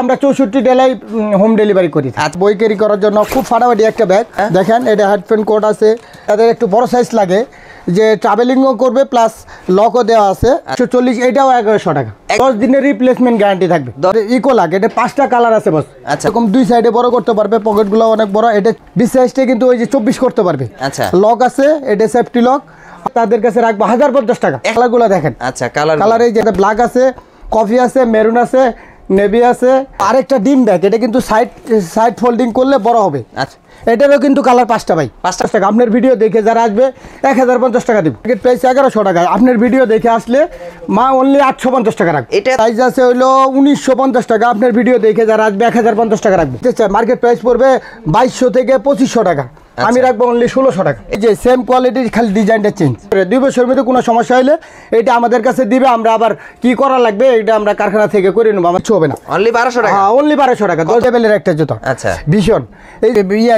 আমরা 64 delay home delivery করি। বই ক্যারি করার জন্য খুব ফাটাফাটি একটা ব্যাগ। দেখেন এটা হেডফোন কোড আছে, তাদের একটু বড় সাইজ লাগে যে ট্রাভেলিংও করবে প্লাস লকও দেওয়া আছে। 140 এটাও 1100 টাকা। 10 দিনের রিপ্লেসমেন্ট গ্যারান্টি থাকবে। ইকো লাগ এটা 5টা কালার আছে বস। আচ্ছা, এরকম দুই সাইডে বড় করতে পারবে, পকেটগুলো অনেক বড়। এটা 20 সাইজটা কিন্তু ওই যে 24 করতে পারবে। আচ্ছা, লক আছে, এটা সেফটি লক। তাদের কাছে রাখবো 1050 টাকা। কালারগুলো দেখেন। আচ্ছা, কালার এই যে ব্ল্যাক আছে, কফি আছে, মেরুন আছে, নেভি আছে। আরেকটা ডিম ব্যাগ, এটা কিন্তু সাইড ফোল্ডিং করলে বড় হবে। আচ্ছা, এটারও কিন্তু কালার 5টা ভাই। 5 টাকা। আপনার ভিডিও দেখে যারা আসবে 1050 টাকা দিব। টিকিট প্রাইস 1100 টাকা। আপনার ভিডিও দেখে আসলে অনলি 850 টাকা রাখবে। এটা প্রাইস আছে হইলো 1950 টাকা। আপনার ভিডিও দেখে যারা আসবে 1050 টাকা রাখবে। মার্কেট প্রাইস পড়বে 2200 থেকে 2500 টাকা। আমি রাখবো অনলি 1600 টাকা। এই যে সেম কোয়ালিটির, খালি ডিজাইনটা চেঞ্জ। 2 বছরের মধ্যে কোনো সমস্যা হলে এটা আমাদের কাছে দিবে, আমরা আবার কি করা লাগবে এটা আমরা কারখানা থেকে করে নেবো, আমার হবে না। অনলি 1200 টাকা। হ্যাঁ, অনলি 1200 টাকা। 10 লেভেলের একটা জুতো। আচ্ছা, ভীষণ। এই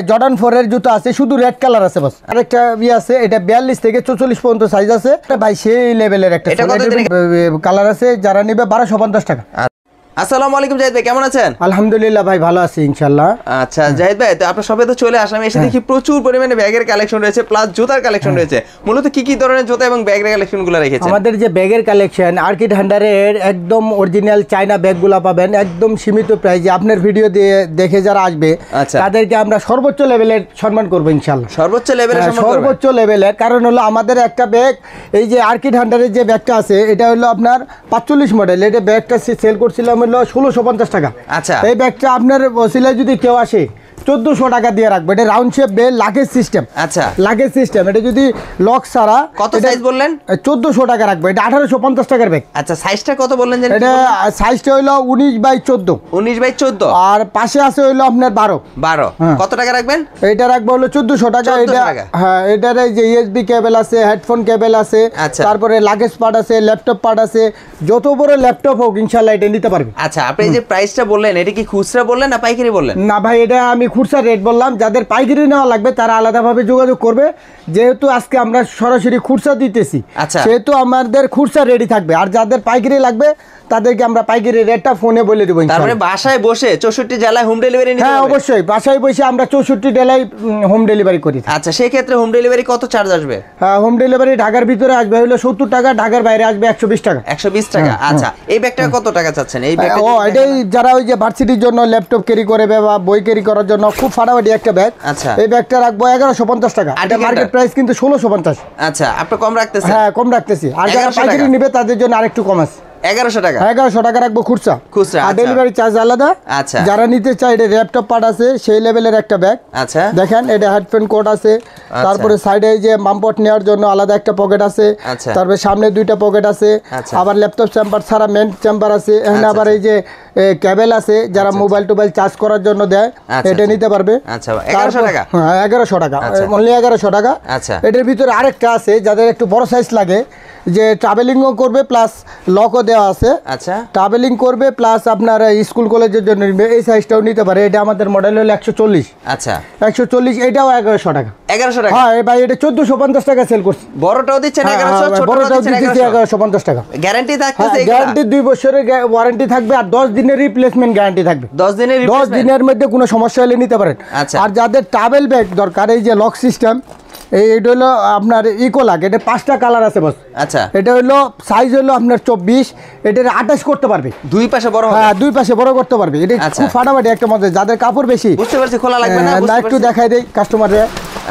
জর্ডান 4 এর জুতো আছে, শুধু রেড কালার আছে বস। আরেকটা আছে, এটা 42 থেকে 44 পর্যন্ত সাইজ আছে ভাই, সেই লেভেলের একটা কালার আছে। যারা নেবে 1250 টাকা। আসসালামু আলাইকুম জাহিদ ভাই, কেমন আছেন? আলহামদুলিল্লাহ ভাই, ভালো আছি ইনশাআল্লাহ। আচ্ছা জাহিদ ভাই, তো আপনার সবে তো চলে আসলাম, এসে দেখি প্রচুর পরিমাণে ব্যাগের কালেকশন রয়েছে প্লাস জুতার কালেকশন রয়েছে। মূলত কি কি ধরনের জুতা এবং ব্যাগের কালেকশনগুলো রেখেছেন? আমাদের যে ব্যাগের কালেকশন আর্কিড হান্ডারের একদম অরিজিনাল চায়না ব্যাগগুলো পাবেন একদম সীমিত প্রাইসে। আপনার ভিডিও দিয়ে দেখে যারা আসবে তাদেরকে আমরা সর্বোচ্চ লেভেলের সম্মান করবো ইনশাআল্লাহ। সর্বোচ্চ লেভেলের সম্মান করবেন? সর্বোচ্চ লেভেলের। কারণ হলো আমাদের একটা ব্যাগ, এই যে আর্কিড হান্ডারের যে ব্যাগটা আছে এটা হলো আপনার 45 মডেল। এটা ব্যাগটা সেল করছিলাম হলো 1650 টাকা। আচ্ছা, এই ব্যাগটা আপনার ওসিলায় যদি কেউ আসে 1400 টাকা দিয়ে রাখবো। এটা round shape bell, luggage system. আচ্ছা, লাগেজ সিস্টেম। এটা যদি লক ছাড়া। কত সাইজ বললেন? 1400 টাকা রাখবো। এটা 1850 টাকার ব্যাগ। আচ্ছা, সাইজটা কত বললেন? এটা সাইজটা হইলো 19x14। 19x14। আর পাশে আছে হইলো আপনার 12। কত টাকা রাখবেন? এটা রাখবো হলো 1400 টাকা। এটা হ্যাঁ, এটার এই যে ইউএসবি কেবল আছে, হেডফোন কেবল আছে, তারপরে লাগেজ পার্ট আছে, ল্যাপটপ পার্ট আছে। যত বড় ল্যাপটপ হোক ইনশাআল্লাহ এটা নিতে পারবে। আচ্ছা, আপনি যে প্রাইসটা বললেন এটা কি খুচরা বললেন না পাইকারি বললেন? না ভাই, এটা আমি খুচরা রেট বললাম। যাদের পাইকারি নেওয়া লাগবে তারা আলাদাভাবে যোগাযোগ করবে। যেহেতু আজকে আমরা সরাসরি খুচরা দিতেছি, সেহেতু আমাদের খুচরা রেডি থাকবে। আর যাদের পাইকারি লাগবে তাদেরকে আমরা পাইকারি রেটটা ফোনে বলে দেবো। তারপরে বাসায় বসে 64 জেলায় হোম ডেলিভারি নিতে? হ্যাঁ অবশ্যই, বাসায় বসে আমরা 64 জেলায় হোম ডেলিভারি করি। আচ্ছা, সেই ক্ষেত্রে হোম ডেলিভারি কত চার্জ আসবে? হোম ডেলিভারি ঢাকার ভিতরে আসবে হলো 70 টাকা, ঢাকার বাইরে আসবে 120 টাকা। 120 টাকা। আচ্ছা, এই ব্যাগটা কত টাকা চাচ্ছেন? এই ব্যাগটা এটাই যারা ওই যে ভার্সিটির জন্য ল্যাপটপ ক্যারি করে বা বই ক্যারি করার জন্য খুব ফাটাফাটি একটা ব্যাগ। আচ্ছা, এই ব্যাগটা রাখবো 1150 টাকা। এটা মার্কেট প্রাইস কিন্তু 1650। আচ্ছা, আপনি কম রাখতেছেন? হ্যাঁ, কম রাখতেছি। আর যারা পাইকারি নেবে তাদের জন্য আরেকটু কম আছে। 1100 টাকা। 1100 টাকা রাখবো খুচরা। আর ডেলিভারি চার্জ আলাদা। আচ্ছা, যারা নিতে চায় এটা ল্যাপটপ পার্ট আছে, সেই লেভেলের একটা ব্যাগ। আচ্ছা, দেখেন এটা হেডফোন কোড আছে। তারপরে সাইডে যে মামপট নেওয়ার জন্য আলাদা একটা পকেট আছে। তারপরে সামনে 2টা পকেট আছে। আবার ল্যাপটপ চেম্বার ছাড়া মেন চেম্বার আছে। এখানে আবার এই যে কেবল আছে, যারা মোবাইল টোবাইল চার্জ করার জন্য দেয়, এটা নিতে পারবে। আচ্ছা, 1100 টাকা। হ্যাঁ, 1100 টাকা, অনলি 1100 টাকা। আচ্ছা, এটার ভিতরে আরেকটা আছে যাদের একটু বড় সাইজ লাগে, যে ট্রাভেলিংও করবে প্লাস লকও দেওয়া আছে। আচ্ছা, ট্রাভেলিং করবে প্লাস আপনার স্কুল কলেজের জন্য নিবে, এই সাইজটাও নিতে পারে। এটা আমাদের মডেল হলো 140। আচ্ছা, 140 এটাও 1100 টাকা। 1100 টাকা? হ্যাঁ ভাই, এটা 1450 টাকা সেল করছে। বড়টাও দিচ্ছেন 1100, ছোটটাও দিচ্ছেন 1150 টাকা। গ্যারান্টি থাকতেছে? গ্যারান্টি 2 বছরের ওয়ারেন্টি থাকবে আর 10 দিনের রিপ্লেসমেন্ট গ্যারান্টি থাকবে। 10 দিনের মধ্যে কোনো সমস্যা হলে নিতে পারেন। আর যাদের ট্রাভেল ব্যাগ দরকার, এই যে লক সিস্টেম, এইটা হলো আপনার ইকো লাগ। এটা 5টা কালার আছে বস। আচ্ছা, এটা হলো সাইজ হলো আপনার 24। এটা 28 করতে পারবে। দুই পাশে বড় হবে? হ্যাঁ, 2 পাশে বড় করতে পারবে। এটা খুব ফাটাফাটি একটা মধ্যে। যাদের কাপড় বেশি, বুঝতে পারছি, খোলা লাগবে না? একটু দেখাই দেই কাস্টমাররে।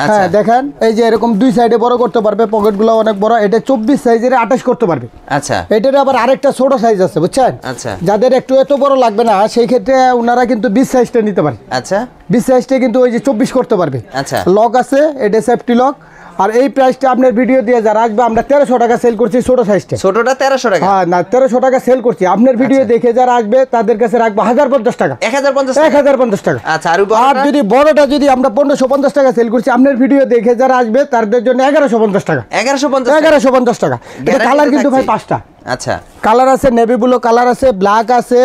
হ্যাঁ, দেখেন এই যে এরকম 2 সাইডে বড় করতে পারবে, পকেটগুলো অনেক বড়। এটা 24 সাইজের 28 করতে পারবে। আচ্ছা, এটার আবার আরেকটা ছোট সাইজ আছে বুঝছেন। আচ্ছা, যাদের একটু এত বড় লাগবে না সেই ক্ষেত্রে ওনারা কিন্তু 20 সাইজটা নিতে পারে। আচ্ছা, 20 সাইজটা কিন্তু ওই যে 24 করতে পারবে। আচ্ছা, লক আছে, এটা সেফটি লক। আর এই প্রাইসটা আপনার ভিডিও দিয়ে যারা আসবে আমরা 1300 টাকা সেল করছি ছোট সাইজটা। ছোটটা 1300 টাকা? হ্যাঁ, না 1300 টাকা সেল করছি। আপনার ভিডিও দেখে যারা আসবে তাদের কাছে রাখবো 1050 টাকা। 1050 টাকা। আচ্ছা, আর যদি বড়টা যদি আমরা 1550 টাকা সেল করছি, আপনার ভিডিও দেখে যারা আসবে তাদের জন্য 1150 টাকা। 1150 টাকা। এটা কালার কিন্তু ভাই 5টা। আচ্ছা, কালার আছে, নেভি ব্লু কালার আছে, ব্ল্যাক আছে,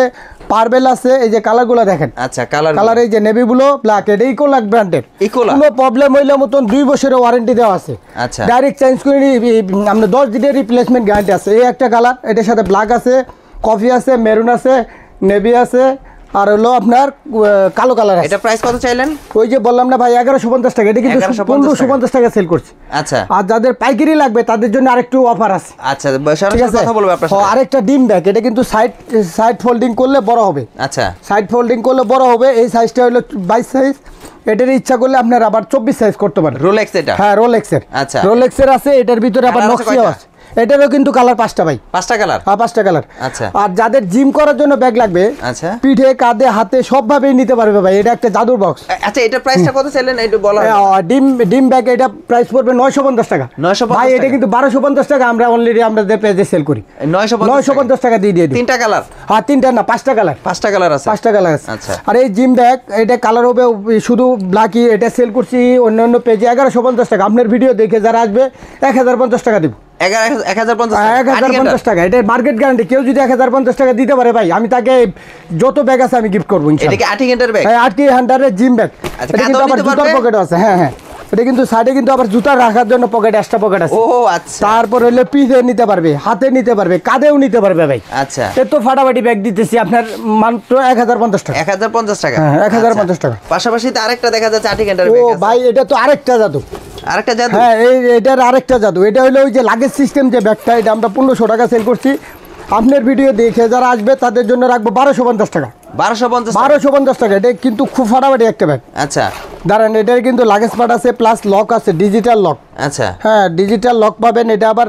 পার্পল আছে। এই যে কালারগুলো দেখেন। আচ্ছা, কালার এই যে নেভি ব্লু, ব্ল্যাক, এটা ইকো লাগ ব্র্যান্ডের। কোনো প্রবলেম হইলে মতন 2 বছরের ওয়ারেন্টি দেওয়া আছে। আচ্ছা, ডাইরেক্ট চেঞ্জ করে আমরা 10 দিনের রিপ্লেসমেন্ট গ্যারান্টি আছে। এই একটা কালার, এটার সাথে ব্ল্যাক আছে, কফি আছে, মেরুন আছে, নেভি আছে, আর হলো আপনার কালো কালার আছে। এটা প্রাইস কত চাইলেন? ওই যে বললাম না ভাই 1150 টাকা, এটা কিন্তু 1550 টাকা সেল করছি। আচ্ছা আর যাদের পাইকারি লাগবে তাদের জন্য আরেকটু অফার আছে। আচ্ছা সরাসরি কথা বলবো আপনার সাথে। আরেকটা ডিম ব্যাগ, এটা কিন্তু সাইড ফোল্ডিং করলে বড় হবে। আচ্ছা সাইড ফোল্ডিং করলে বড় হবে। এই সাইজটা হলো 22 সাইজ। এটার ইচ্ছা করলে আপনার আবার 24 সাইজ করতে পারেন। রোলেক্স এটা? হ্যাঁ রোলেক্সের। আচ্ছা রোলেক্সের আছে, এটার ভিতরে আবার নকশিয়া আছে। এটারও কিন্তু কালার 5টা ভাই। 5টা কালার? হ্যাঁ 5টা কালার। আচ্ছা আর যাদের জিম করার জন্য ব্যাগ লাগবে, আচ্ছা পিঠে কাঁধে হাতে সবভাবেই নিতে পারবে ভাই। এটা একটা জাদুর বক্স। আচ্ছা এটার প্রাইসটা কত চাইলেন একটু বলা? ডিম ব্যাগ এটা প্রাইস পড়বে 950 টাকা। 950 ভাই এটা কিন্তু 1250 টাকা আমরা অলরেডি আমাদের পেজে সেল করি। 950 টাকা দিয়ে দিই। 3টা কালার? হ্যাঁ 3টা না 5টা কালার। 5টা কালার আছে? 5টা কালার আছে। আচ্ছা আর এই জিম ব্যাগ এটা কালার হবে শুধু ব্ল্যাকই। এটা সেল করছি অন্য পেজে 1150 টাকা। আপনার ভিডিও দেখে যারা আসবে 1050 টাকা দিব। 1050 টাকা। এটা মার্কেট গ্যারান্টি। কেউ যদি 1050 টাকা দিতে পারে ভাই, আমি তাকে যত ব্যাগ আছে আমি গিফট করবো। এটা কি 8 হ্যান্ডের ব্যাগ? হ্যাঁ 8 হ্যান্ডের জিম ব্যাগ। এটা কিন্তু আবার জুতার পকেট আছে। হ্যাঁ হ্যাঁ এটা কিন্তু সাইডে কিন্তু আবার জুতা রাখার জন্য পকেট, এক্সট্রা পকেট আছে। ও আচ্ছা। তারপর হলো পিঠে নিতে পারবে, হাতে নিতে পারবে, কাঁধেও নিতে পারবে ভাই। আচ্ছা এত ফাটাফাটি ব্যাগ দিতেছি আপনার মাত্র 1050 টাকা। 1050 টাকা? হ্যাঁ 1050 টাকা। পাশাপাশি তো আরেকটা দেখা যাচ্ছে 8 হ্যান্ডের ও ব্যাগ আছে। ভাই এটা তো আরেকটা জাদু। আরেকটা জাদু? হ্যাঁ এটার আরেকটা জাদু। এটা হলো ওই যে লাগেজ সিস্টেম যে ব্যাগটা, এটা আমরা 1500 টাকা সেল করছি। আপনার ভিডিও দেখে যারা আসবে তাদের জন্য রাখবো 1250 টাকা। 1250 টাকা। এটা কিন্তু খুব ফাটাফাটি একটা ব্যাগ। আচ্ছা দাঁড়ান, এটার কিন্তু লাগেজ পার্ট আছে প্লাস লক আছে, ডিজিটাল লক। আচ্ছা হ্যাঁ ডিজিটাল লক পাবেন। এটা আবার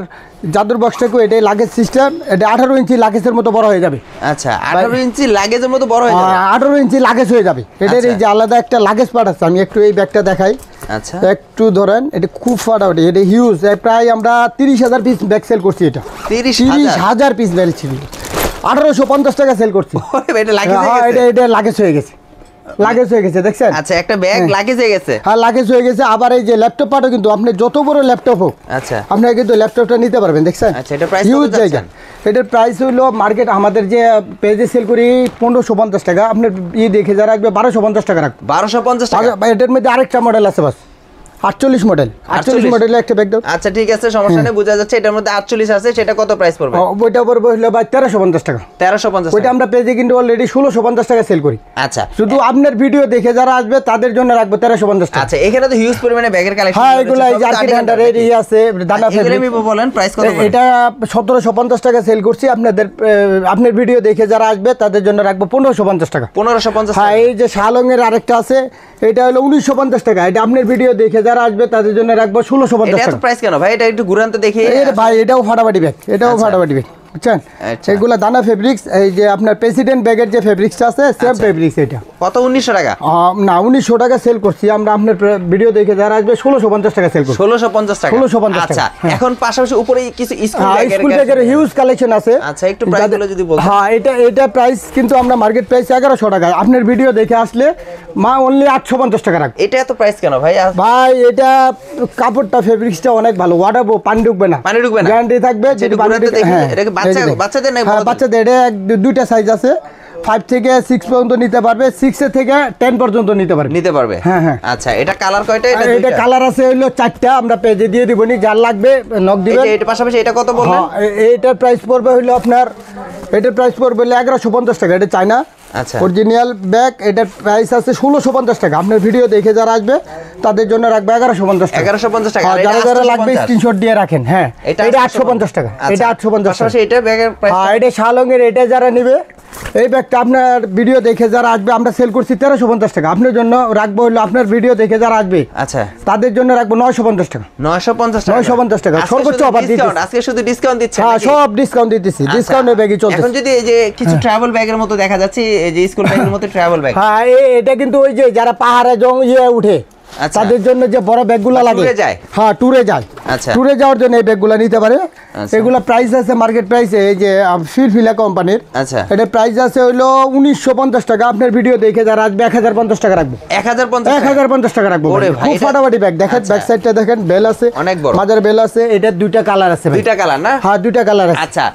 জাদুর বক্সটাকে, এটাই লাগেজ সিস্টেম। এটা 18 ইঞ্চি লাগেজের মতো বড় হয়ে যাবে। আচ্ছা 18 ইঞ্চি লাগেজের মতো বড় হয়ে যাবে? 18 ইঞ্চি লাগেজ হয়ে যাবে। এটার এই যে আলাদা একটা লাগেজ পার্ট আছে। আমি একটু এই ব্যাগটা দেখাই। আচ্ছা একটু ধরেন, এটা খুব ফাটাফাটি। এটা হিউজ। প্রায় আমরা 30,000 পিস ব্যাগ সেল করছি। এটা 30,000 পিস ব্যাগ ছিল। 1850 টাকা সেল করছি। এটা লাগেজ হয়ে হ্যাঁ গেছে? এটা লাগেজ হয়ে গেছে। লাগেজ হয়ে গেছে দেখছেন? আচ্ছা একটা ব্যাগ লাগেজ হয়ে গেছে? হ্যাঁ লাগেজ হয়ে গেছে। আবার এই যে ল্যাপটপ পার্টও কিন্তু আপনি যত বড় ল্যাপটপ হোক, আচ্ছা আপনারা কিন্তু ল্যাপটপটা নিতে পারবেন। দেখছেন? আচ্ছা এটা প্রাইস হিউজ কত জায়গা। এটার প্রাইস হলো মার্কেট আমাদের যে পেজে সেল করি 1550 টাকা। আপনার দেখে যারা রাখবে 1250 টাকা রাখবে। 1250 টাকা? এটার মধ্যে আরেকটা মডেল আছে বাস, 48 মডেল। 48 মডেলের একটা ব্যাগ দাও। আচ্ছা ঠিক আছে সমস্যা নেই, বোঝা যাচ্ছে এটার মধ্যে 48 আছে। সেটা কত প্রাইস পড়বে? ওইটা পড়বে হলো ভাই 1350 টাকা। 1350? ওইটা আমরা পেজে কিন্তু অলরেডি 1650 টাকা সেল করি। আচ্ছা শুধু আপনার ভিডিও দেখে যারা আসবে তাদের জন্য রাখবো 1350 টাকা। আচ্ছা এখানে তো হিউজ পরিমাণে ব্যাগের কালেকশন। হ্যাঁ এগুলো এই যে আর্কিড হ্যান্ডার এর আছে, দানা ফেব্রিক। এগুলো বলেন প্রাইস কত? এটা 1750 টাকা সেল করছি। আপনার ভিডিও দেখে যারা আসবে তাদের জন্য রাখবো 1550 টাকা। 1550? হ্যাঁ এই যে শালংয়ের আরেকটা আছে, এটা হলো 1950 টাকা। এটা আপনার ভিডিও দেখে যারা আসবে তাদের জন্য রাখবো 1650 টাকা। টাকা। এত প্রাইস কেন ভাই? এটা একটু ঘুরান্ত দেখি। ভাই এটাও ফাটাফাটি ব্যাগ। এটাও ফাটাফাটি ব্যাগ বুঝছেন? এগুলা দানা ফেব্রিক্স। এই যে আপনার প্রেসিডেন্ট ব্যাগের যে ফেব্রিক্সটা আছে সেম ফেব্রিক্স। এটা কত? 1900 টাকা? না 1900 টাকা সেল করছি আমরা। আপনার ভিডিও দেখে যারা আসবে 1650 টাকা সেল করছি। 1650 টাকা? 1650 টাকা। আচ্ছা এখন পাশাপাশি উপরে কিছু স্কুল ব্যাগের হিউজ কালেকশন আছে। আচ্ছা একটু প্রাইসগুলো যদি বলতেন। হ্যাঁ এটা প্রাইস কিন্তু আমরা মার্কেট প্রাইস 1100 টাকা। আপনার ভিডিও দেখে আসলে অনলি 850 টাকা রাখবে। এটা এত প্রাইস কেন ভাই? ভাই এটা কাপড়টা ফেব্রিক্সটা অনেক ভালো। ওয়াটারবো, পানি ঢুকবে না, পানি ঢুকবে না, গ্যারান্টি থাকবে। যদি পানি ঢুকে, এটা কি বাচ্চাদের না? হ্যাঁ বাচ্চাদের। এটা দুইটা সাইজ আছে, 5 থেকে 6 পর্যন্ত নিতে পারবে, 6 থেকে 10 পর্যন্ত নিতে পারবে। হ্যাঁ হ্যাঁ। আচ্ছা এটা কালার কয়টা? এটা কালার আছে হলো 4টা। আমরা পেজে দিয়ে দিবনি, যার লাগবে নক দিবেন। এটা পাশাপাশি এটা কত বললেন? এটার প্রাইস পড়বে হলো আপনার, এটার প্রাইস পড়বে 1150 টাকা। এটা চায়না আচ্ছা অরিজিনাল ব্যাগ। এটার প্রাইস আছে 1650 টাকা। আপনার ভিডিও দেখে যারা আসবে তাদের জন্য রাখবে 1150 টাকা। 1150 টাকা। যারা যারা লাগবে স্ক্রিনশট দিয়ে রাখেন। হ্যাঁ এটা 850 টাকা। এটা 850 টাকা। এটা ব্যাগের প্রাইস? হ্যাঁ এটা শালংয়ের। এটা যারা নেবে এই ব্যাগটা আপনার ভিডিও দেখে যারা আসবে আমরা সেল করছি 1350 টাকা। আপনার জন্য রাখবো হলো, আপনার ভিডিও দেখে যারা আসবে আচ্ছা তাদের জন্য রাখবো 950 টাকা। 950 টাকা? সর্বোচ্চ অফার দিচ্ছি আজকে শুধু ডিসকাউন্ট দিচ্ছেন? হ্যাঁ সব ডিসকাউন্ট দিতেছি। ডিসকাউন্টের ব্যাগই চলছে। এখন যদি এই যে কিছু ট্রাভেল ব্যাগের মতো দেখা যাচ্ছে, এই যে স্কুল ব্যাগের মতো ট্রাভেল ব্যাগ। হ্যাঁ এটা কিন্তু ওই যে যারা পাহাড়ে উঠে তাদের জন্য যে বড় ব্যাগগুলো লাগে, হ্যাঁ ট্যুরে যায়, আচ্ছা ট্যুরে যাওয়ার জন্য এই ব্যাগগুলো নিতে পারে। এগুলা প্রাইস আছে মার্কেট প্রাইস এই যে ফিলফিলা কোম্পানির। আচ্ছা এটা প্রাইস আছে হলো 1950 টাকা। আপনার ভিডিও দেখে যারা আসবে 1050 টাকা রাখবো। 1050 টাকা রাখবো। খুব ফাটাফাটি ব্যাগ। দেখেন ব্যাক সাইডটা দেখেন, বেল আছে অনেক বড়, মাঝের বেল আছে। এটা দুইটা কালার আছে। দুইটা কালার না? হ্যাঁ দুইটা কালার আছে। আচ্ছা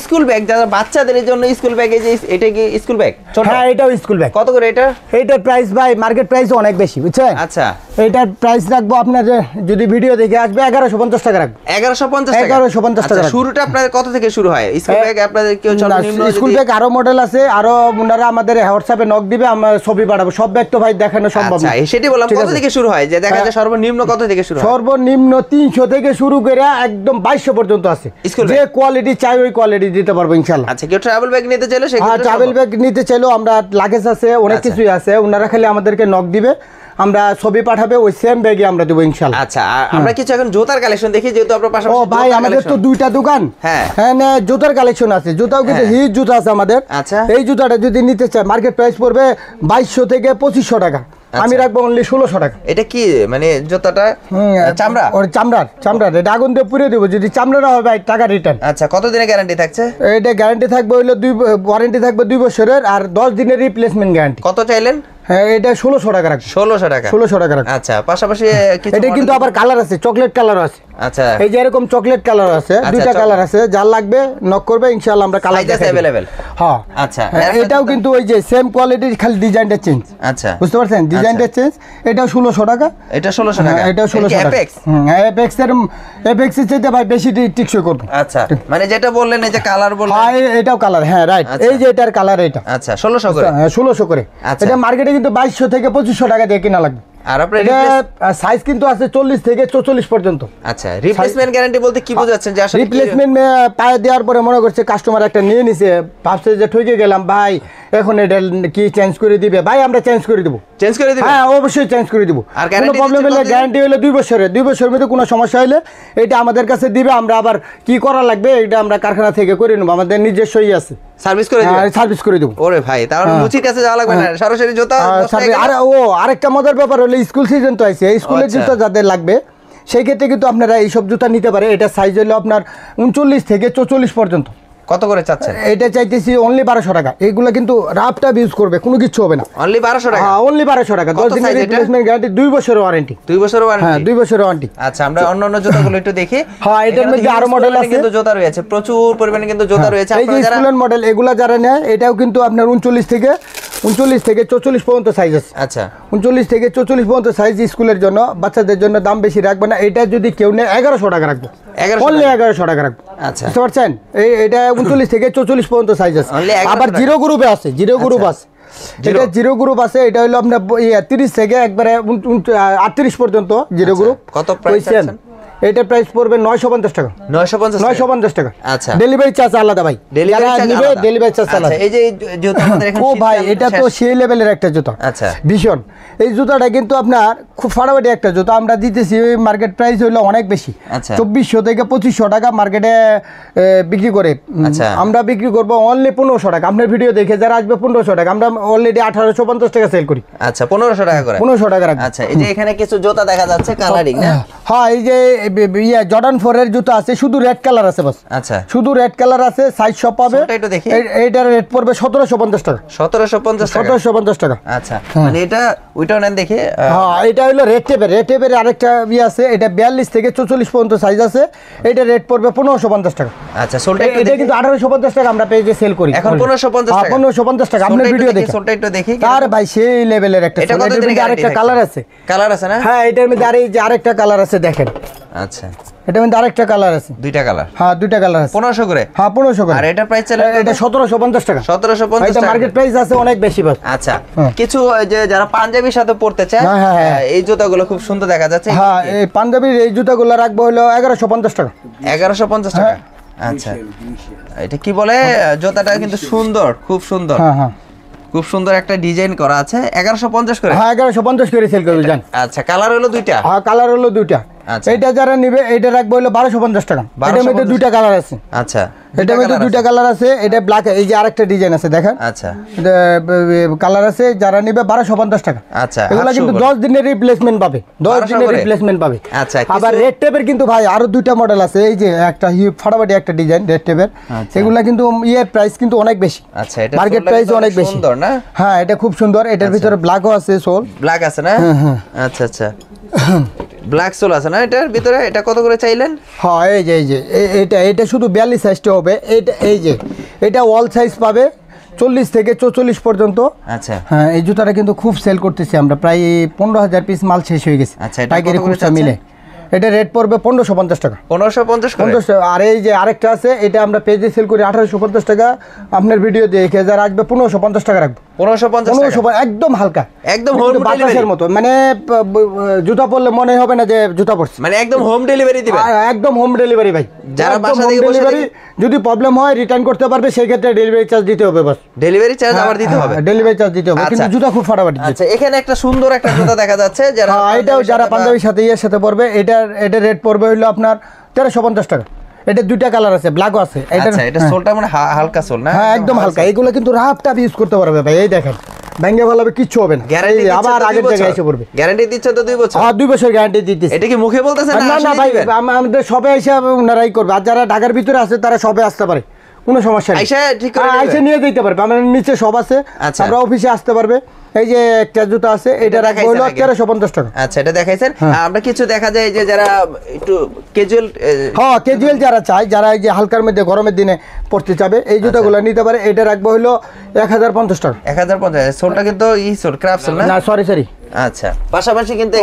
স্কুল ব্যাগ যারা বাচ্চাদের জন্য স্কুল ব্যাগ, এই যে এটা কি স্কুল ব্যাগ? হ্যাঁ এটাও স্কুল ব্যাগ। কত করে এটা? এটার প্রাইস ভাই মার্কেট প্রাইস অনেক বেশি বুঝছেন? আচ্ছা এটার প্রাইস রাখবো আপনার যদি ভিডিও দেখে আসবে 1150 টাকা রাখবো। 1150 টাকা। 1150 টাকা রাখবো। শুরুটা আপনাদের কত থেকে শুরু হয়? স্কুল ব্যাগ আপনাদের কেউ সর্বনিম্ন স্কুল ব্যাগ আরো মডেল আছে, আরো ওনারা আমাদের হোয়াটসঅ্যাপে নক দিবে, আমরা ছবি পাঠাবো। সব ব্যাগ তো ভাই দেখানো সম্ভব না। আচ্ছা সেটি বললাম, কত থেকে শুরু হয়? যে দেখা যায় সর্বনিম্ন কত থেকে শুরু হয়? সর্বনিম্ন 300 থেকে শুরু করে একদম 2200 পর্যন্ত আছে। যে কোয়ালিটি চাই ওই কোয়ালিটি দিতে পারবো ইনশাআল্লাহ। আচ্ছা কেউ ট্রাভেল ব্যাগ নিতে চাইলে হ্যাঁ, ট্রাভেল ব্যাগ নিতে চাইলেও আমরা লাগেজ আছে, অনেক কিছুই আছে, ওনারা খালি আমাদেরকে নক দিবে, আমরা ছবি পাঠাবে, ওই সেম ব্যাগে আমরা দেবো ইনশাআল্লাহ। আচ্ছা আমরা কিছু এখন জুতার কালেকশন দেখি, যেহেতু আপনার পাশাপাশি ও ভাই আমাদের তো দুইটা দোকান। হ্যাঁ হ্যাঁ, জুতার কালেকশন আছে, জুতাও কিন্তু হিট জুতা আছে আমাদের। আচ্ছা এই জুতাটা যদি নিতে চাই মার্কেট প্রাইস পড়বে 2200 থেকে 2500 টাকা, আমি রাখবো অনলি 1600 টাকা। এটা কি মানে জুতাটা চামড়া? ওর চামড়ার এটা আগুন দিয়ে পুড়ে দেবো, যদি চামড়া না হয় ভাই টাকা রিটার্ন। আচ্ছা কত দিনের গ্যারান্টি থাকছে? এটা গ্যারান্টি থাকবে হইলো ওয়ারেন্টি থাকবে 2 বছরের, আর 10 দিনের রিপ্লেসমেন্ট গ্যারান্টি। কত চাইলেন? হ্যাঁ এটা 1600 টাকা রাখবে। 1600 টাকা। 1600 টাকা রাখবে। আচ্ছা পাশাপাশি এটা কিন্তু আবার কালার আছে, চকলেট কালার আছে। আচ্ছা এই যে এরকম চকলেট কালার আছে, দুইটা কালার আছে, যার লাগবে নক করবে ইনশাআল্লাহ আমরা কালার সাইজ আছে अवेलेबल। হ্যাঁ আচ্ছা এটাও কিন্তু ওই যে সেম কোয়ালিটির, খালি ডিজাইনটা চেঞ্জ। আচ্ছা বুঝতে পারছেন, ডিজাইনটা চেঞ্জ। এটাও 1600 টাকা। এটা 1600 টাকা। এটাও 1600 টাকা। এপেক্স এর চাইতে ভাই বেশি টিকসই করবে। আচ্ছা মানে যেটা বললেন এই যে কালার বললেন, হ্যাঁ এটাও কালার, হ্যাঁ রাইট, এই যে এটার কালার এটা। আচ্ছা 1600 করে। হ্যাঁ 1600 করে। এটা মার্কেটে কিন্তু 2200 থেকে 2500 টাকা দিয়ে কিনা লাগবে। আর আপনার সাইজ কিন্তু আছে 40 থেকে 44 পর্যন্ত। আচ্ছা রিপ্লেসমেন্ট গ্যারান্টি বলতে কি বোঝাচ্ছেন? যে আসলে রিপ্লেসমেন্ট পায়ে দেওয়ার পরে মনে করছে কাস্টমার একটা নিয়ে নিছে, ভাবছে যে ঠকে গেলাম ভাই, এখন এটা কি চেঞ্জ করে দিবে? ভাই আমরা চেঞ্জ করে দিব। চেঞ্জ করে দিবেন? হ্যাঁ অবশ্যই চেঞ্জ করে দিব। আর কোনো প্রবলেম হলে গ্যারান্টি হলো 2 বছরের। 2 বছরের মধ্যে কোনো সমস্যা হলে এটা আমাদের কাছে দিবে, আমরা আবার কি করা লাগবে এটা আমরা কারখানা থেকে করে নেব, আমাদের নিজস্বই আছে, সার্ভিস করে দিবেন। সার্ভিস করে দেব। ওরে ভাই তাহলে মুচির কাছে যাওয়া লাগবে না, সরাসরি জুতা। আর আরেকটা মজার ব্যাপার হলো স্কুল সিজন তো আছে, স্কুলের জুতা যাদের লাগবে সেই ক্ষেত্রে কিন্তু আপনারা এইসব জুতা নিতে পারে। এটা সাইজ হলো আপনার 39 থেকে 44 পর্যন্ত। কত করে চাচ্ছেন? এটা চাইতেছি অনলি 1200 টাকা। এগুলো কিন্তু রাফটা ইউজ করবে, কোনো কিছু হবে না। অনলি 1200 টাকা? হ্যাঁ অনলি 1200 টাকা। 10 দিনের রিপ্লেসমেন্ট গ্যারান্টি, 2 বছরের ওয়ারেন্টি। 2 বছরের ওয়ারেন্টি? হ্যাঁ 2 বছরের ওয়ারেন্টি। আচ্ছা আমরা অন্যান্য জুতাগুলো একটু দেখি। হ্যাঁ এটার মধ্যে আরো মডেল আছে, কিন্তু জুতা রয়েছে প্রচুর পরিমাণে, কিন্তু জুতা রয়েছে। এই যে স্কুলের মডেল এগুলা যারা নেয়, এটাও কিন্তু আপনার 39 থেকে 44 পর্যন্ত সাইজ আছে। আচ্ছা 39 থেকে 44 পর্যন্ত সাইজ স্কুলের জন্য, বাচ্চাদের জন্য দাম বেশি রাখবে না। এটা যদি কেউ নেয় 1100 টাকা রাখবো, অনলি 1100 টাকা রাখবো। আচ্ছা বুঝতে পারছেন, এটা 39 থেকে 44 পর্যন্ত সাইজ আছে। আবার জিরো গ্রুপে আছে, জিরো গ্রুপ আছে, এটা জিরো গ্রুপ আছে। এটা হলো আপনার 30 থেকে একবারে 38 পর্যন্ত জিরো গ্রুপ। কত প্রাইস আছে? এটা প্রাইস পড়বে 950 টাকা। 950 টাকা। আচ্ছা ডেলিভারি চার্জ আলাদা ভাই, ডেলিভারি চার্জ আলাদা। এই যে জুতা আমাদের এখানে, ও ভাই এটা তো সেই লেভেলের একটা জুতা। আচ্ছা ভীষণ। এই জুতাটা কিন্তু আপনার খুব ফাটাফাটি একটা জুতা, আমরা দিতেছি মার্কেট প্রাইস হইলো অনেক বেশি। আচ্ছা 2400 থেকে 2500 টাকা মার্কেটে বিক্রি করে। আচ্ছা আমরা বিক্রি করবো অনলি 1500 টাকা। আপনার ভিডিও দেখে যারা আসবে 1500 টাকা, আমরা অলরেডি 1850 টাকা সেল করি। আচ্ছা 1500 টাকা করে। 1500 টাকা রাখবো। আচ্ছা এই যে এখানে কিছু জুতা দেখা যাচ্ছে কালারিং না? হ্যাঁ এই যে জর্ডান 4 এর জুতা আছে, শুধু রেড কালার আছে বাস। আচ্ছা শুধু রেড কালার আছে, সাইজ সব পাবে। এটা একটু দেখি। এইটার রেট পড়বে 1750 টাকা। 1750 টাকা। আচ্ছা মানে এটা ওইটাও নেন দেখি। হ্যাঁ এটা হলো রেড টেপের আরেকটা আছে, এটা 42 থেকে 44 পর্যন্ত সাইজ আছে। এটা রেট পড়বে 1550 টাকা। আচ্ছা সোলটা এটা কিন্তু 1850 টাকা আমরা পেজে সেল করি এখন। 1550 টাকা? 1550 টাকা। আপনার ভিডিও দেখে সোলটা একটু দেখি। আর ভাই সেই লেভেলের একটা। এটা কত দিনের আরেকটা কালার আছে। কালার আছে না? হ্যাঁ এটার মধ্যে আরেকটা কালার আছে, দেখেন। আচ্ছা এটার মধ্যে আরেকটা কালার আছে, দুইটা কালার। হ্যাঁ দুইটা কালার আছে। 1500 করে? হ্যাঁ 1500 করে। আর এটা প্রাইস চলে এটা 1750 টাকা। 1750 এটা টাকা। মার্কেট প্রাইস আছে অনেক বেশি বাস। আচ্ছা কিছু যে যারা পাঞ্জাবির সাথে পড়তে চায়, এই জুতাগুলো খুব সুন্দর দেখা যাচ্ছে। হ্যাঁ এই পাঞ্জাবির এই জুতাগুলো রাখবো হলো 1150 টাকা। 1150 টাকা। আচ্ছা এটা কি বলে জুতাটা কিন্তু সুন্দর, খুব সুন্দর। হ্যাঁ হ্যাঁ খুব সুন্দর একটা ডিজাইন করা আছে। 1150 করে? হ্যাঁ 1150 করে সেল করবে জান। আচ্ছা কালার হলো দুইটা? হ্যাঁ কালার হলো দুইটা। আচ্ছা এইটা যারা নিবে এইটা রাখবো হলো 1250 টাকা। এটার মধ্যে দুইটা কালার আছে। আচ্ছা এটার মধ্যে দুইটা কালার আছে। এটা ব্ল্যাক, এই যে আরেকটা ডিজাইন আছে দেখেন। আচ্ছা এটা কালার আছে, যারা নিবে 1250 টাকা। আচ্ছা এগুলা কিন্তু 10 দিনের রিপ্লেসমেন্ট পাবে, 10 দিনের রিপ্লেসমেন্ট পাবে। আচ্ছা আবার রেড টেপের কিন্তু ভাই আরো দুইটা মডেল আছে। এই যে একটা ফাটাফাটি একটা ডিজাইন রেড টেপের, এগুলা কিন্তু প্রাইস কিন্তু অনেক বেশি। আচ্ছা এটা মার্কেট প্রাইস অনেক বেশি। সুন্দর না? হ্যাঁ এটা খুব সুন্দর। এটার ভিতরে ব্ল্যাকও আছে, সোল ব্ল্যাক আছে না? আচ্ছা আচ্ছা ব্ল্যাক সোল আছে না এটার ভিতরে? এটা কত করে চাইলেন? হ্যাঁ এই যে এটা শুধু 42 সাইজটা হবে। এটা এই যে এটা অল সাইজ পাবে, 40 থেকে 44 পর্যন্ত। আচ্ছা হ্যাঁ, এই জুতাটা কিন্তু খুব সেল করতেছি আমরা, প্রায় 15,000 পিস মাল শেষ হয়ে গেছে। আচ্ছা, এটা পাইকারি কত করে খুচরা মিলে এটা রেট পড়বে 1550 টাকা। 1550 করে। 50 টাকা। আর এই যে আরেকটা আছে, এটা আমরা পেজে সেল করি 1850 টাকা। আপনার ভিডিও দেখে যারা আসবে 1550 টাকা রাখবো। 1550 টাকা একদম হালকা, একদম কিন্তু হোম ডেলিভারি বাতাসের মতো, মানে জুতা পরলে মনে হবে না যে জুতা পরছে। মানে একদম হোম ডেলিভারি দিবেন? একদম হোম ডেলিভারি ভাই, যারা একদম বাসা home থেকে বসে delivery। যদি প্রবলেম হয় রিটার্ন করতে পারবে, সেই ক্ষেত্রে ডেলিভারি চার্জ দিতে হবে বাস। ডেলিভারি চার্জ আবার দিতে হবে? ডেলিভারি চার্জ দিতে হবে, কিন্তু আচ্ছা। জুতা খুব ফাটাফাটি। আচ্ছা, এখানে একটা সুন্দর একটা জুতা দেখা যাচ্ছে, যারা এটাও যারা পাঞ্জাবির সাথে ইয়ের সাথে পরবে, এটা রেট পড়বে হলো আপনার 1350 টাকা। এটা দুইটা কালার আছে, ব্ল্যাকও আছে। আচ্ছা, এটা সোলটা মানে হালকা সোল না? হ্যাঁ, একদম হালকা। এগুলো কিন্তু রাফ টাফ ইউজ করতে পারবে ভাই। এই দেখেন, ভেঙে ভালো হবে, কিচ্ছু হবে না। গ্যারান্টি দিচ্ছে? আবার আগের জায়গায় এসে পড়বে। গ্যারান্টি দিচ্ছে তো 2 বছর? হ্যাঁ, 2 বছর গ্যারান্টি দিতেছে। এটা কি মুখে বলতেছেন না না ভাই, আমাদের সবে এসে ওনারাই করবে। আর যারা ঢাকার ভিতরে আছে তারা সবে আসতে পারে, কোনো সমস্যা নেই। আইসা ঠিক করে নেবে? আইসা নিয়ে যেতে পারবে, আমাদের নিচে সব আছে। আচ্ছা। আমরা অফিসে আসতে পারবে। এই যে একটা জুতা আছে, এটা রাখবো হলো 1350 টাকা। আচ্ছা, এটা দেখাইছেন। আমরা কিছু দেখা যায় যে যারা একটু ক্যাজুয়াল, হ্যাঁ ক্যাজুয়াল যারা চায়, যারা এই যে হালকার মধ্যে গরমের দিনে পড়তে চাবে, এই জুতাগুলো নিতে পারে। এটা রাখবো হলো 1050 টাকা। 1050। সোলটা কিন্তু সোল ক্রাফট সোল না? না, সরি। আচ্ছা, পাশাপাশি কিন্তু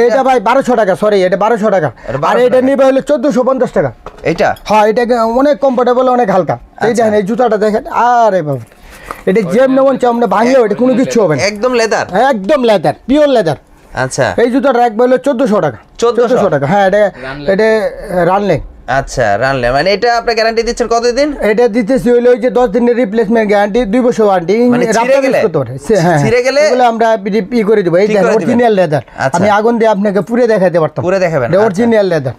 এটা ভাই 1200 টাকা, সরি এটা 1200 টাকা। আর এটা নিবে হলো 1450 টাকা। এটা হ্যাঁ, এটা অনেক কমফোর্টেবল, অনেক হালকা। এই দেখেন, এই জুতাটা দেখেন, আরে বাবা, এটা যেমন চামড়া ভাঙলেও এটা কোনো কিছু হবে না। একদম লেদার? একদম লেদার, পিওর লেদার। আচ্ছা, এই জুতাটা রাখবে হলো 1400 টাকা। 1400 টাকা। হ্যাঁ, এটা রানলে। আচ্ছা, রানলে মানে এটা আপনি গ্যারান্টি দিচ্ছেন কতদিন? এটা দিতেছি হইলো ওই যে 10 দিনের রিপ্লেসমেন্ট গ্যারান্টি, 2 বছর ওয়ারেন্টি। মানে ছিঁড়ে গেলে? হ্যাঁ, ছিঁড়ে গেলে এগুলো আমরা করে দিব। এই দেখেন, অরিজিনাল লেদার। আচ্ছা। আমি আগুন দিয়ে আপনাকে পুরো দেখাতে পারতাম। পুরো দেখাবেন? Original leather.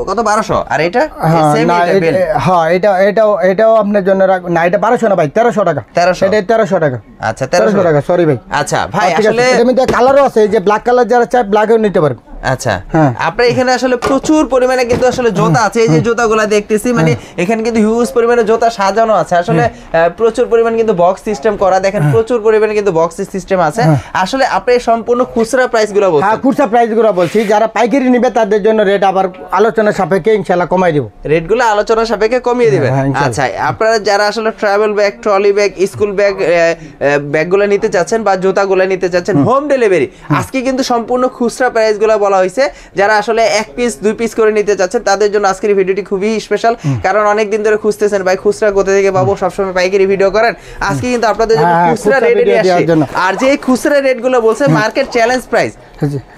কত? 1200? আর এটা? হ্যাঁ, Same না, এটা বেল? হ্যাঁ, এটাও আপনার জন্য না, এটা 1200 না ভাই, 1300 টাকা। 1300? এটা 1300 টাকা। আচ্ছা, 1300 টাকা, সরি ভাই। আচ্ছা ভাই, ঠিক আছে, আসলে এটার মধ্যে কালারও আছে, এই যে ব্ল্যাক কালার যারা চায় ব্ল্যাকও নিতে পারবে। আচ্ছা, হ্যাঁ। আপনার এখানে আসলে প্রচুর পরিমাণে কিন্তু আসলে জুতা আছে। এই যে জুতাগুলো দেখতেছি, মানে এখানে কিন্তু হিউজ পরিমাণে জুতা সাজানো আছে। আসলে প্রচুর পরিমাণে কিন্তু বক্স সিস্টেম করা, দেখেন প্রচুর পরিমাণে কিন্তু বক্স সিস্টেম আছে। আসলে আপনি সম্পূর্ণ খুচরা প্রাইস গুলো বলছেন? হ্যাঁ, খুচরা প্রাইস গুলো বলছি। যারা পাইকারি নিবে তাদের জন্য রেট আবার আলোচনা সাপেক্ষে ইনশাআল্লাহ কমাই দিব। রেটগুলো আলোচনা সাপেক্ষে কমিয়ে দিবেন? হ্যাঁ, ইনশাআল্লাহ। আচ্ছা, আপনারা যারা আসলে travel bag, trolley bag, school bag, ব্যাগগুলো নিতে চাচ্ছেন বা জুতাগুলো নিতে চাচ্ছেন হোম ডেলিভারি, আজকে কিন্তু সম্পূর্ণ খুচরা প্রাইস গুলো বলা হয়েছে। যারা আসলে 1 পিস 2 পিস করে নিতে চাচ্ছেন তাদের জন্য আজকের ভিডিওটি খুবই স্পেশাল, কারণ অনেক দিন ধরে খুঁজতেছেন ভাই খুচরা কোথা থেকে পাবো, সবসময় পাইকারি ভিডিও করেন। আজকে কিন্তু আপনাদের জন্য খুচরা রেট নিয়ে আসছি। আর যে খুচরা রেট গুলো বলছে মার্কেট চ্যালেঞ্জ প্রাইস,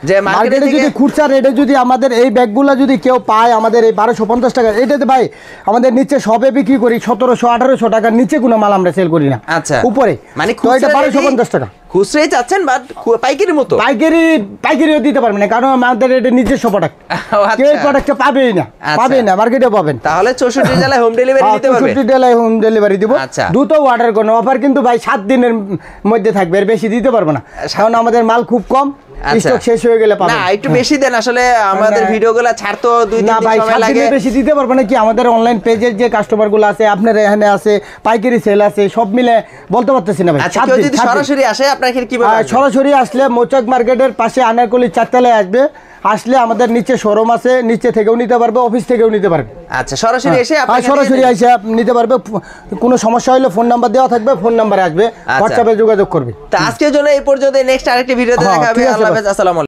যে মার্কেটে যদি খুচরা রেটে যদি আমাদের এই ব্যাগগুলো যদি কেউ পায়, আমাদের এই 1250 টাকা, এটাতে ভাই আমাদের নিচে সবে বিক্রি করি 1700-1800 টাকার নিচে কোনো মাল আমরা সেল করি না। আচ্ছা, উপরে মানে তো এটা 1250 টাকা। খুচরাই চাচ্ছেন বাট পাইকারির মতো? পাইকারিও দিতে পারবেন না, কারণ আমাদের এটা নিজস্ব প্রোডাক্ট। কেউ প্রোডাক্টটা পাবেই না, মার্কেটে পাবেন। তাহলে 64 জেলায় হোম ডেলিভারি দিতে পারবে? 64 জেলায় হোম ডেলিভারি দিব। আচ্ছা, দ্রুত অর্ডার করুন। অফার কিন্তু ভাই 7 দিনের মধ্যে থাকবে, এর বেশি দিতে পারবো না, কারণ আমাদের মাল খুব কম, স্টক শেষ হয়ে গেলে পাবেন। না, একটু বেশি দেন, আসলে আমাদের ভিডিওগুলো ছাড়তো 2-3 দিন সময় লাগে। বেশি দিতে পারবো না কি, আমাদের অনলাইন পেজের যে কাস্টমারগুলো আছে, আপনার এখানে আছে, পাইকারি সেল আছে, সব মিলে বলতে পারতেছি না ভাই। আচ্ছা, কেউ যদি সরাসরি আসে আপনার এখানে কিভাবে আসবে? সরাসরি আসলে মৌচাক মার্কেটের পাশে আনারকলি 4 তলায় আসলে আমাদের নিচে শোরুম আছে, নিচে থেকেও নিতে পারবে, অফিস থেকেও নিতে পারবে। আচ্ছা, সরাসরি এসে সরাসরি এসে নিতে পারবে। কোনো সমস্যা হলে ফোন নাম্বার দেওয়া থাকবে, ফোন নাম্বারে আসবে, হোয়াটসঅ্যাপে যোগাযোগ করবে। তো আজকের জন্য এই পর্যন্ত, নেক্সট আরেকটি ভিডিওতে দেখা হবে। আল্লাহ হাফেজ, আসসালামু আলাইকুম।